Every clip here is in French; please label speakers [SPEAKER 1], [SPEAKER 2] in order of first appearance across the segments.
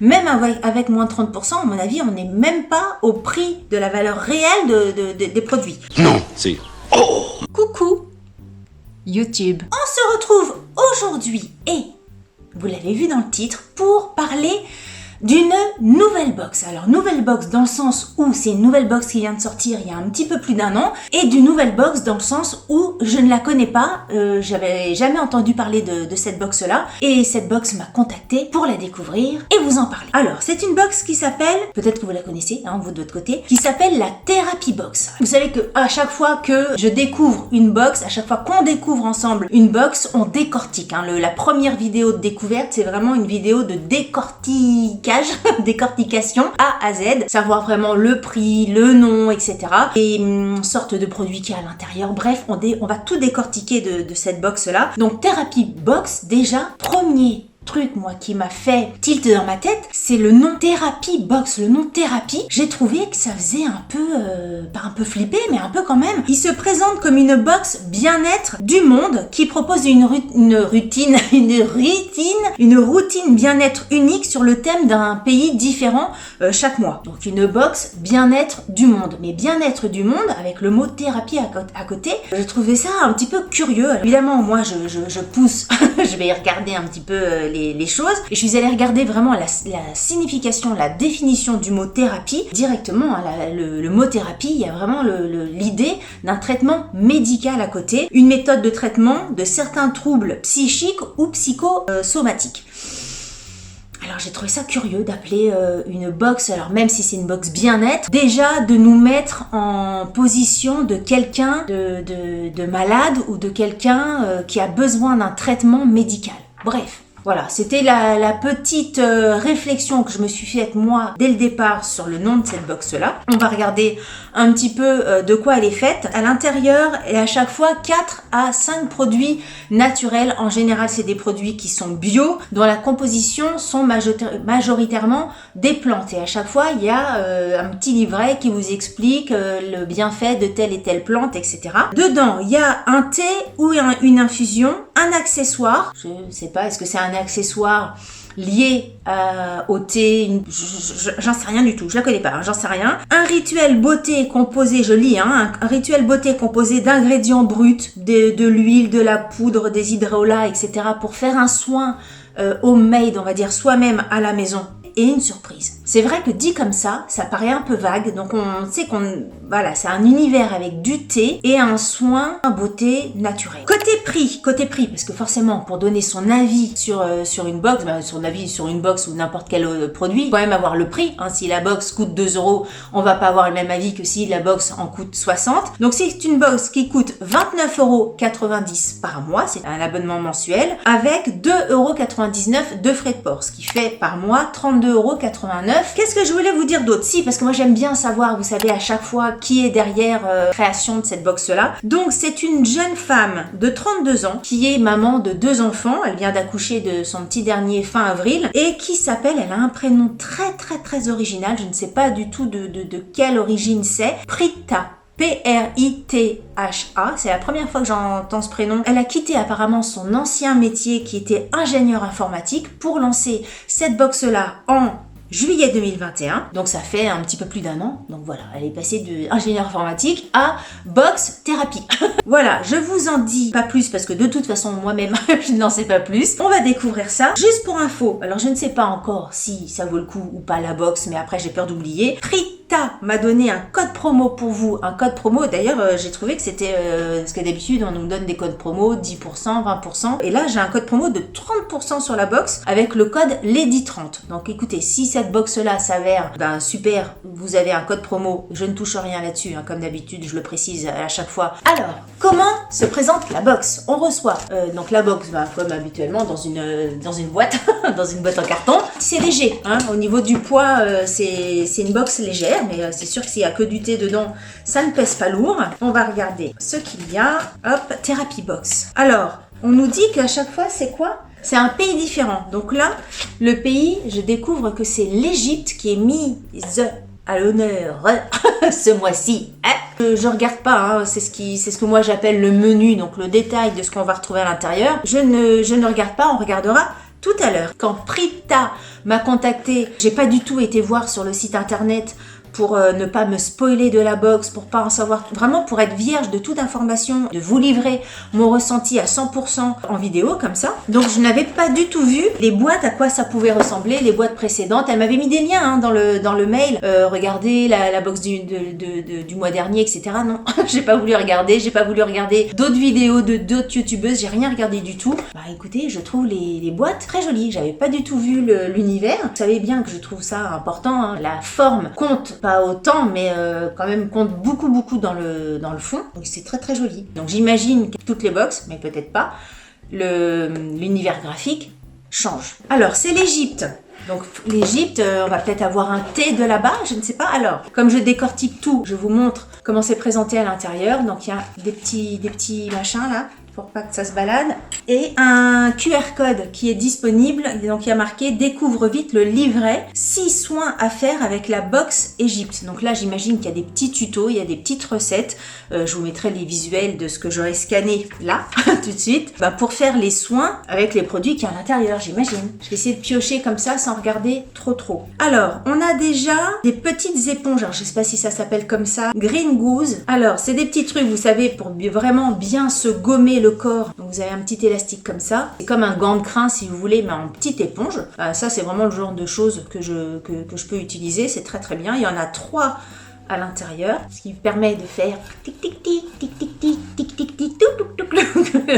[SPEAKER 1] Même avec moins de 30%, à mon avis, on n'est même pas au prix de la valeur réelle des produits.
[SPEAKER 2] Non, c'est... Oh!
[SPEAKER 1] Coucou YouTube. On se retrouve aujourd'hui, et vous l'avez vu dans le titre, pour parler d'une nouvelle box. Alors nouvelle box dans le sens où c'est une nouvelle box qui vient de sortir il y a un petit peu plus d'1 an, et d'une nouvelle box dans le sens où je ne la connais pas, j'avais jamais entendu parler de cette box là, et cette box m'a contacté pour la découvrir et vous en parler. Alors c'est une box qui s'appelle, peut-être que vous la connaissez, hein, vous de votre côté, qui s'appelle la Therapy Box. Vous savez que à chaque fois que je découvre une box, à chaque fois qu'on découvre ensemble une box, on décortique, hein. La première vidéo de découverte, c'est vraiment une vidéo de décortiquage, décortication A à Z, savoir vraiment le prix, le nom, etc. Et sorte de produit qu'il y a à l'intérieur. Bref, on va tout décortiquer de cette box là. Donc Therapy Box, déjà, premier truc moi qui m'a fait tilt dans ma tête, c'est le nom Therapy Box. Le nom Thérapie, j'ai trouvé que ça faisait un peu, pas un peu flipper, mais un peu quand même. Il se présente comme une box bien-être du monde qui propose une routine bien-être unique sur le thème d'un pays différent chaque mois. Donc une box bien-être du monde, mais bien-être du monde avec le mot thérapie à côté. J'ai trouvé ça un petit peu curieux. Alors, évidemment, moi je pousse, je vais regarder un petit peu les choses, et je suis allée regarder vraiment la signification, la définition du mot thérapie directement, hein, le mot thérapie, il y a vraiment l'idée d'un traitement médical à côté, une méthode de traitement de certains troubles psychiques ou psychosomatiques. Alors j'ai trouvé ça curieux d'appeler une box, alors même si c'est une box bien-être, déjà de nous mettre en position de quelqu'un de malade ou de quelqu'un qui a besoin d'un traitement médical. Bref. Voilà, c'était la petite réflexion que je me suis faite moi dès le départ sur le nom de cette box-là. On va regarder un petit peu de quoi elle est faite. À l'intérieur, et à chaque fois 4 à 5 produits naturels. En général, c'est des produits qui sont bio, dont la composition sont majoritairement des plantes. Et à chaque fois, il y a un petit livret qui vous explique le bienfait de telle et telle plante, etc. Dedans, il y a un thé ou une infusion, un accessoire. Je ne sais pas, est-ce que c'est un accessoire lié au thé, j'en sais rien du tout, je la connais pas, hein, j'en sais rien. Un rituel beauté composé, je lis, hein, un rituel beauté composé d'ingrédients bruts, de l'huile, de la poudre, des hydrolats, etc. pour faire un soin homemade, on va dire soi-même à la maison. Et une surprise. C'est vrai que dit comme ça paraît un peu vague, donc on sait voilà, c'est un univers avec du thé et un soin en beauté naturelle. Côté prix, parce que forcément, pour donner son avis sur une box, son avis sur une box ou n'importe quel produit, il faut quand même avoir le prix, hein. Si la box coûte 2 €, on va pas avoir le même avis que si la box en coûte 60. Donc c'est une box qui coûte 29,90 € par mois, c'est un abonnement mensuel, avec 2,99 € de frais de port, ce qui fait par mois 32,89 €. Qu'est-ce que je voulais vous dire d'autre? Si, parce que moi j'aime bien savoir, vous savez, à chaque fois qui est derrière création de cette box-là. Donc c'est une jeune femme de 32 ans qui est maman de 2 enfants. Elle vient d'accoucher de son petit dernier fin avril et qui s'appelle, elle a un prénom très original, je ne sais pas du tout de quelle origine c'est, Pritha. Pritha, c'est la première fois que j'entends ce prénom. Elle a quitté apparemment son ancien métier qui était ingénieur informatique pour lancer cette box-là en juillet 2021, donc ça fait un petit peu plus d'1 an. Donc voilà, elle est passée de ingénieur informatique à box thérapie. Voilà, je vous en dis pas plus parce que de toute façon moi-même je n'en sais pas plus. On va découvrir ça. Juste pour info, alors je ne sais pas encore si ça vaut le coup ou pas la box, mais après j'ai peur d'oublier. Pritha m'a donné un code promo pour vous, un code promo. D'ailleurs j'ai trouvé que c'était parce que d'habitude on nous donne des codes promo 10%, 20%, et là j'ai un code promo de 30% sur la box avec le code Lady30. Donc écoutez, si cette box là s'avère super, vous avez un code promo, je ne touche rien là-dessus, hein, comme d'habitude je le précise à chaque fois. Alors comment se présente la box? On reçoit donc la box comme habituellement dans une boîte dans une boîte en carton. C'est léger, hein, au niveau du poids c'est une box légère, mais c'est sûr que s'il y a que du thé dedans, ça ne pèse pas lourd. On va regarder ce qu'il y a. Hop, Therapy Box. Alors, on nous dit qu'à chaque fois, c'est quoi? C'est un pays différent. Donc là, le pays, je découvre que c'est l'Égypte qui est mise à l'honneur ce mois-ci. Je regarde pas, hein, c'est ce que moi j'appelle le menu, donc le détail de ce qu'on va retrouver à l'intérieur. Je ne regarde pas, on regardera tout à l'heure. Quand Prita m'a contacté, j'ai pas du tout été voir sur le site internet pour ne pas me spoiler de la box, pour pas en savoir, vraiment pour être vierge de toute information, de vous livrer mon ressenti à 100% en vidéo comme ça. Donc je n'avais pas du tout vu les boîtes, à quoi ça pouvait ressembler, les boîtes précédentes. Elle m'avait mis des liens dans le mail. Regardez la box du mois dernier, etc. Non, j'ai pas voulu regarder d'autres vidéos de d'autres youtubeuses, j'ai rien regardé du tout. Bah écoutez, je trouve les boîtes très jolies. J'avais pas du tout vu l'univers. Vous savez bien que je trouve ça important, hein. La forme compte, pas autant, mais quand même compte beaucoup dans le fond. Donc c'est très très joli. Donc j'imagine que toutes les box, mais peut-être pas, l'univers graphique change. Alors c'est l'Égypte. Donc l'Égypte, on va peut-être avoir un thé de là-bas, je ne sais pas. Alors, comme je décortique tout, je vous montre comment c'est présenté à l'intérieur. Donc il y a des petits machins là, pour pas que ça se balade. Et un QR code qui est disponible. Donc il y a marqué « Découvre vite le livret. 6 soins à faire avec la box Égypte ». Donc là, j'imagine qu'il y a des petits tutos, il y a des petites recettes. Je vous mettrai les visuels de ce que j'aurais scanné là, tout de suite. Bah, pour faire les soins avec les produits qu'il y a à l'intérieur, j'imagine. Je vais essayer de piocher comme ça sans regarder trop. Alors, on a déjà des petites éponges. Alors, je sais pas si ça s'appelle comme ça. Green Goose. Alors, c'est des petits trucs, vous savez, pour vraiment bien se gommer le corps. Donc vous avez un petit élastique comme ça. C'est comme un gant de crin si vous voulez, mais en petite éponge. Ça c'est vraiment le genre de choses que je peux utiliser. C'est très très bien. Il y en a 3 à l'intérieur, ce qui permet de faire tic tic tic tic tic tic tic tic tic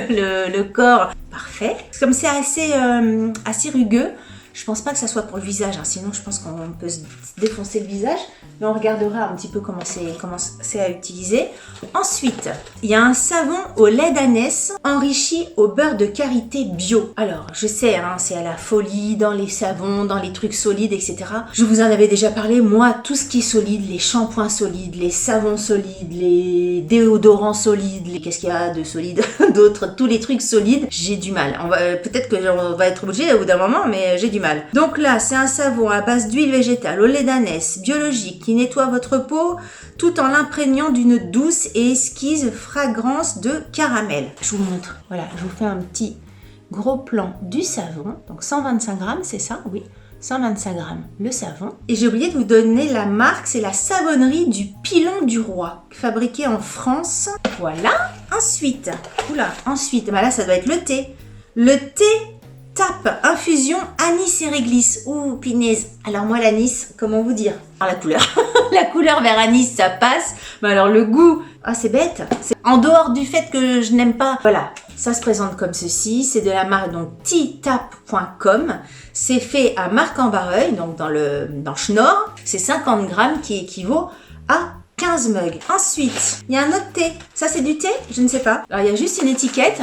[SPEAKER 1] le corps parfait. Comme c'est assez rugueux, je pense pas que ça soit pour le visage, hein. Sinon je pense qu'on peut se défoncer le visage, mais on regardera un petit peu comment c'est à utiliser. Ensuite, il y a un savon au lait d'ânesse enrichi au beurre de karité bio. Alors, je sais, hein, c'est à la folie dans les savons, dans les trucs solides, etc. Je vous en avais déjà parlé, moi, tout ce qui est solide, les shampoings solides, les savons solides, les déodorants solides, qu'est-ce qu'il y a de solide d'autres, tous les trucs solides, j'ai du mal. Peut-être que on va être obligé au bout d'un moment, mais j'ai du mal. Donc là, c'est un savon à base d'huile végétale au lait d'ânesse biologique qui nettoie votre peau tout en l'imprégnant d'une douce et exquise fragrance de caramel. Je vous montre. Voilà, je vous fais un petit gros plan du savon. Donc 125 grammes, c'est ça? Oui. 125 grammes le savon. Et j'ai oublié de vous donner la marque, c'est la savonnerie du Pilon du Roi, fabriquée en France. Voilà. Ensuite, bah là, ça doit être le thé. Le thé Tape, infusion, anis et réglisse. Ouh, pinaise. Alors moi, l'anis, comment vous dire? Alors la couleur. La couleur vers anis, ça passe. Mais alors le goût, c'est bête. C'est en dehors du fait que je n'aime pas. Voilà, ça se présente comme ceci. C'est de la marque donc titap.com. C'est fait à Marc-en-Barreuil, donc dans le Schnorr. C'est 50 grammes qui équivaut à 15 mugs. Ensuite, il y a un autre thé. Ça, c'est du thé? Je ne sais pas. Alors, il y a juste une étiquette.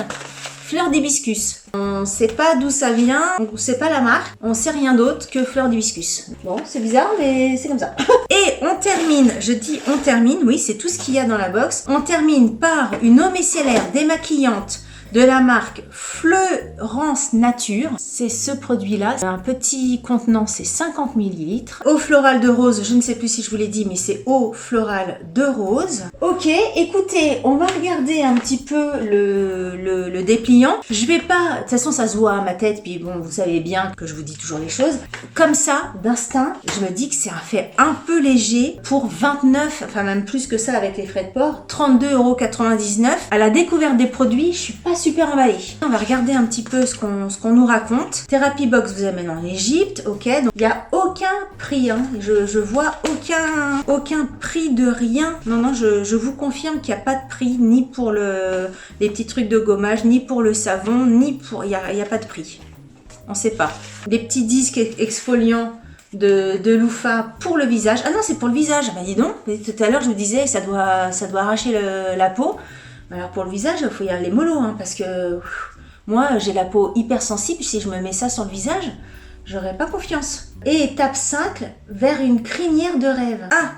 [SPEAKER 1] Fleur d'hibiscus. On sait pas d'où ça vient, on sait pas la marque, on sait rien d'autre que fleur d'hibiscus. Bon, c'est bizarre, mais c'est comme ça. Et on termine, oui, c'est tout ce qu'il y a dans la box. On termine par une eau micellaire démaquillante de la marque Fleurance Nature. C'est ce produit-là. Un petit contenant, c'est 50 ml. Eau florale de rose, je ne sais plus si je vous l'ai dit, mais c'est eau florale de rose. Ok, écoutez, on va regarder un petit peu le dépliant. Je vais pas... De toute façon, ça se voit à ma tête, puis bon, vous savez bien que je vous dis toujours les choses. Comme ça, d'instinct, je me dis que c'est un fait un peu léger pour 29, enfin même plus que ça avec les frais de port, 32,99 €. À la découverte des produits, je suis pas super emballée. On va regarder un petit peu ce qu'on nous raconte. Therapy Box vous amène en Égypte, ok. Donc il n'y a aucun prix, hein. Je vois aucun prix de rien. Non, je vous confirme qu'il n'y a pas de prix ni pour les petits trucs de gommage, ni pour le savon, ni pour... Il n'y a pas de prix. On sait pas. Des petits disques exfoliants de Loofah pour le visage. Ah non, c'est pour le visage. Bah dis donc, tout à l'heure je vous disais ça doit arracher la peau. Alors pour le visage, il faut y aller mollo, hein, parce que moi j'ai la peau hypersensible. Si je me mets ça sur le visage, j'aurais pas confiance. Et étape 5, vers une crinière de rêve. Ah,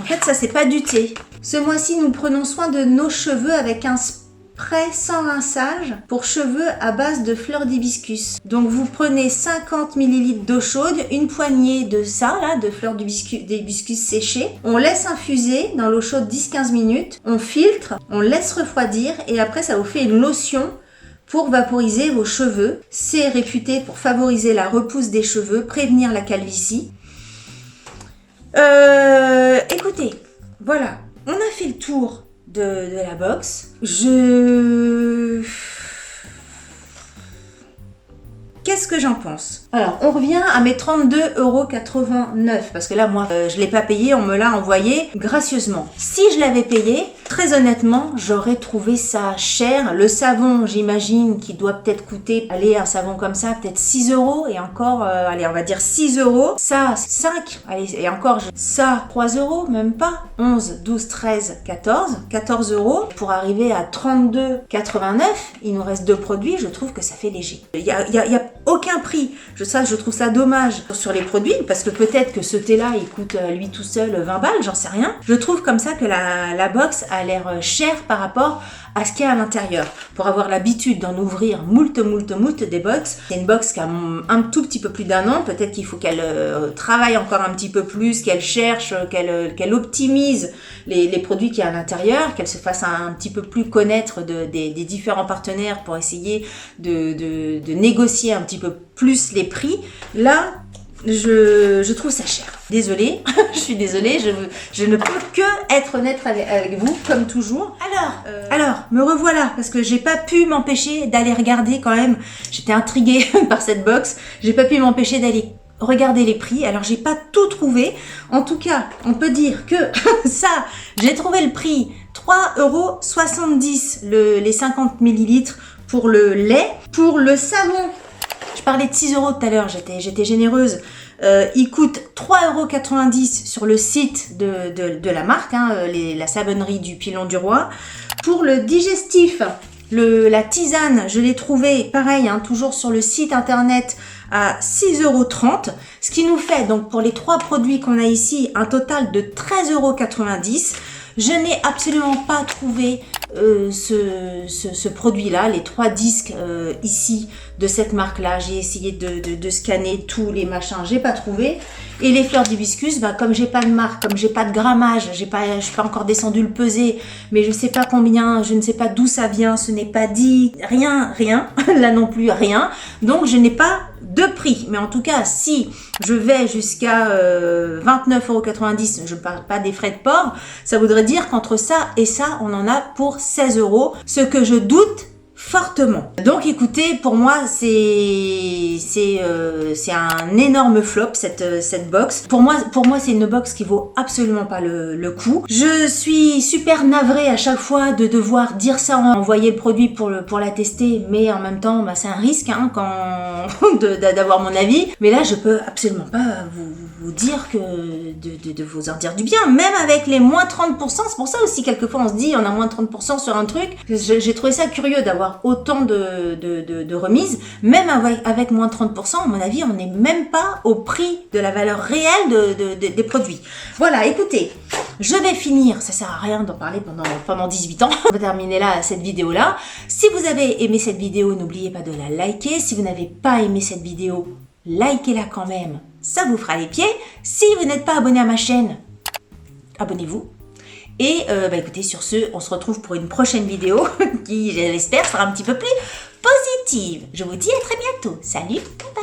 [SPEAKER 1] en fait ça c'est pas du thé. Ce mois-ci nous prenons soin de nos cheveux avec un spray sans rinçage pour cheveux à base de fleurs d'hibiscus. Donc vous prenez 50 ml d'eau chaude, une poignée de ça là, de fleurs d'hibiscus séchées. On laisse infuser dans l'eau chaude 10-15 minutes. On filtre, on laisse refroidir et après ça vous fait une lotion pour vaporiser vos cheveux. C'est réputé pour favoriser la repousse des cheveux, prévenir la calvitie. Écoutez, voilà, on a fait le tour de la box. Qu'est-ce que j'en pense? Alors, on revient à mes 32,89 € parce que là, moi, je ne l'ai pas payé, on me l'a envoyé gracieusement. Si je l'avais payé, très honnêtement, j'aurais trouvé ça cher. Le savon, j'imagine, qui doit peut-être coûter, allez, un savon comme ça, peut-être 6 € et encore, allez, on va dire 6 €. Ça, 5, allez, et encore, ça, 3 €, même pas. 11, 12, 13, 14 € pour arriver à 32,89 €. Il nous reste 2 produits, je trouve que ça fait léger. Il y a aucun prix. Je trouve ça dommage sur les produits parce que peut-être que ce thé-là, il coûte lui tout seul 20 balles, j'en sais rien. Je trouve comme ça que la box a l'air chère par rapport à ce qu'il y a à l'intérieur. Pour avoir l'habitude d'en ouvrir moult des box, c'est une box qui a un tout petit peu plus d'1 an. Peut-être qu'il faut qu'elle travaille encore un petit peu plus, qu'elle cherche, qu'elle optimise les produits qu'il y a à l'intérieur, qu'elle se fasse un petit peu plus connaître des différents partenaires pour essayer de négocier un petit peu plus les prix. Là, je trouve ça cher. Désolée, je suis désolée, je ne peux que être honnête avec vous, comme toujours. Alors, me revoilà, parce que j'ai pas pu m'empêcher d'aller regarder quand même. J'étais intriguée par cette box. J'ai pas pu m'empêcher d'aller regarder les prix. Alors, j'ai pas tout trouvé. En tout cas, on peut dire que ça, j'ai trouvé le prix 3,70 € les 50 ml pour le lait. Pour le savon, je parlais de 6 € tout à l'heure, j'étais généreuse. Il coûte 3,90 € sur le site de la marque, la savonnerie du Pilon du Roi. Pour le digestif, la tisane, je l'ai trouvé pareil, toujours sur le site internet à 6,30 €. Ce qui nous fait donc pour les 3 produits qu'on a ici un total de 13,90 €. Je n'ai absolument pas trouvé ce produit-là, les 3 disques ici de cette marque-là. J'ai essayé de scanner tous les machins, j'ai pas trouvé. Et les fleurs d'hibiscus, comme j'ai pas de marque, comme j'ai pas de grammage, je suis pas encore descendu le peser, mais je sais pas combien, je ne sais pas d'où ça vient, ce n'est pas dit, rien, là non plus rien. Donc je n'ai pas de prix. Mais en tout cas, si je vais jusqu'à 29,90 €, je ne parle pas des frais de port, ça voudrait dire qu'entre ça et ça, on en a pour 16 €, ce que je doute fortement. Donc écoutez, pour moi c'est un énorme flop cette box. Pour moi c'est une box qui vaut absolument pas le coup. Je suis super navrée à chaque fois de devoir dire ça, envoyer le produit pour la tester, mais en même temps c'est un risque d'avoir mon avis. Mais là je peux absolument pas vous dire que de vous en dire du bien, même avec les moins 30%. C'est pour ça aussi quelquefois on se dit on a moins 30% sur un truc. J'ai trouvé ça curieux d'avoir autant de remises, même avec moins 30%, à mon avis, on n'est même pas au prix de la valeur réelle des produits. Voilà, écoutez, je vais finir, ça sert à rien d'en parler pendant 18 ans. On va terminer là cette vidéo-là. Si vous avez aimé cette vidéo, n'oubliez pas de la liker. Si vous n'avez pas aimé cette vidéo, likez-la quand même, ça vous fera les pieds. Si vous n'êtes pas abonné à ma chaîne, abonnez-vous. Et écoutez, sur ce, on se retrouve pour une prochaine vidéo qui, je l'espère, sera un petit peu plus positive. Je vous dis à très bientôt. Salut, bye bye.